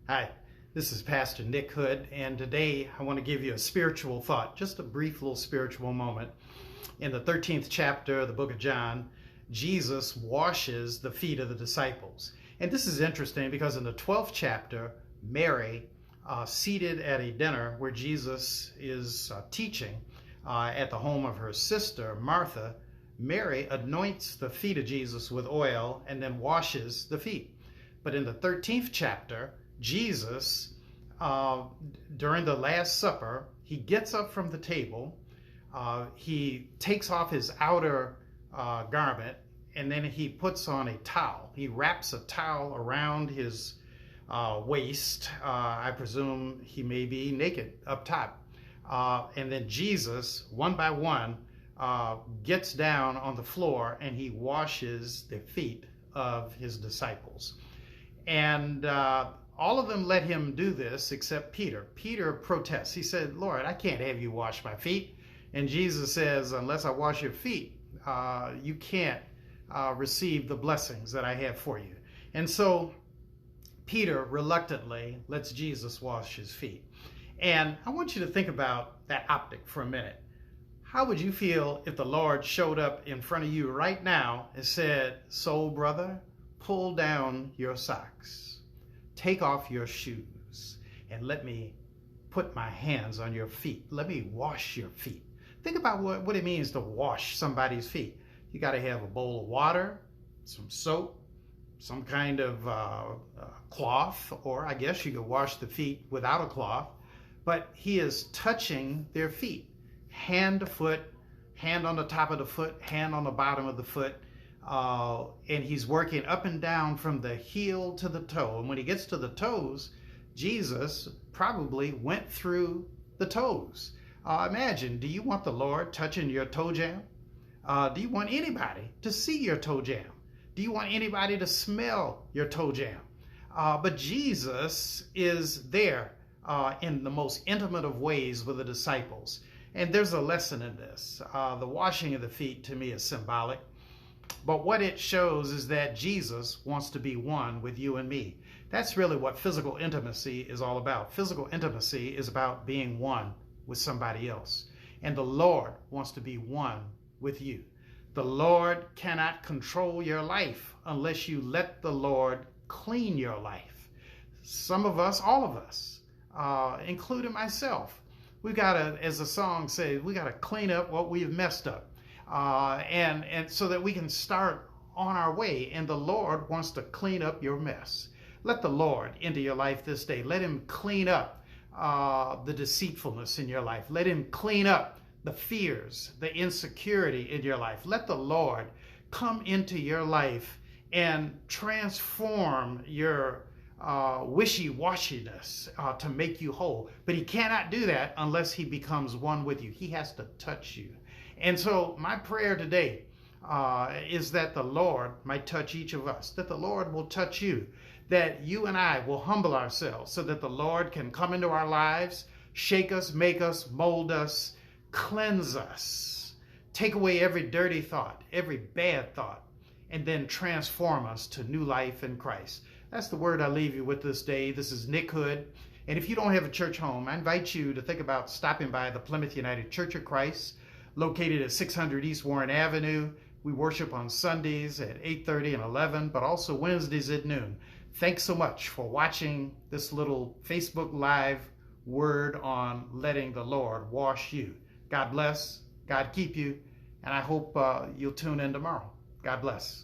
Hi, this is Pastor Nick Hood, and today I want to give you a spiritual thought, just a brief little spiritual moment. In the 13th chapter of the book of John, Jesus washes the feet of the disciples. And this is interesting because in the 12th chapter, Mary, seated at a dinner where Jesus is teaching at the home of her sister, Martha, Mary anoints the feet of Jesus with oil and then washes the feet. But in the 13th chapter, Jesus, during the Last Supper, he gets up from the table, he takes off his outer garment, and then he puts on a towel. He wraps a towel around his waist. I presume he may be naked up top. And then Jesus, one by one, gets down on the floor and he washes the feet of his disciples. And all of them let him do this except Peter. Peter protests. He said, "Lord, I can't have you wash my feet." And Jesus says, "Unless I wash your feet, you can't receive the blessings that I have for you." And so Peter reluctantly lets Jesus wash his feet. And I want you to think about that optic for a minute. How would you feel if the Lord showed up in front of you right now and said, "So, brother, pull down your socks, take off your shoes, and let me put my hands on your feet. Let me wash your feet." Think about what it means to wash somebody's feet. You got to have a bowl of water, some soap, some kind of cloth, or I guess you could wash the feet without a cloth. But he is touching their feet, hand to foot, hand on the top of the foot, hand on the bottom of the foot. And he's working up and down from the heel to the toe. And when he gets to the toes, Jesus probably went through the toes. Imagine, do you want the Lord touching your toe jam? Do you want anybody to see your toe jam? Do you want anybody to smell your toe jam? But Jesus is there in the most intimate of ways with the disciples. And there's a lesson in this. The washing of the feet to me is symbolic. But what it shows is that Jesus wants to be one with you and me. That's really what physical intimacy is all about. Physical intimacy is about being one with somebody else. And the Lord wants to be one with you. The Lord cannot control your life unless you let the Lord clean your life. Some of us, all of us, including myself, we got to, as the song says, we got to clean up what we've messed up. And so that we can start on our way. And the Lord wants to clean up your mess. Let the Lord into your life this day. Let him clean up the deceitfulness in your life. Let him clean up the fears, the insecurity in your life. Let the Lord come into your life and transform your wishy-washiness to make you whole. But he cannot do that unless he becomes one with you. He has to touch you. And so my prayer today is that the Lord might touch each of us, that the Lord will touch you, that you and I will humble ourselves so that the Lord can come into our lives, shake us, make us, mold us, cleanse us, take away every dirty thought, every bad thought, and then transform us to new life in Christ. That's the word I leave you with this day. This is Nick Hood. And if you don't have a church home, I invite you to think about stopping by the Plymouth United Church of Christ, located at 600 East Warren Avenue. We worship on Sundays at 8:30 and 11, but also Wednesdays at noon. Thanks so much for watching this little Facebook Live word on letting the Lord wash you. God bless, God keep you, and I hope you'll tune in tomorrow. God bless.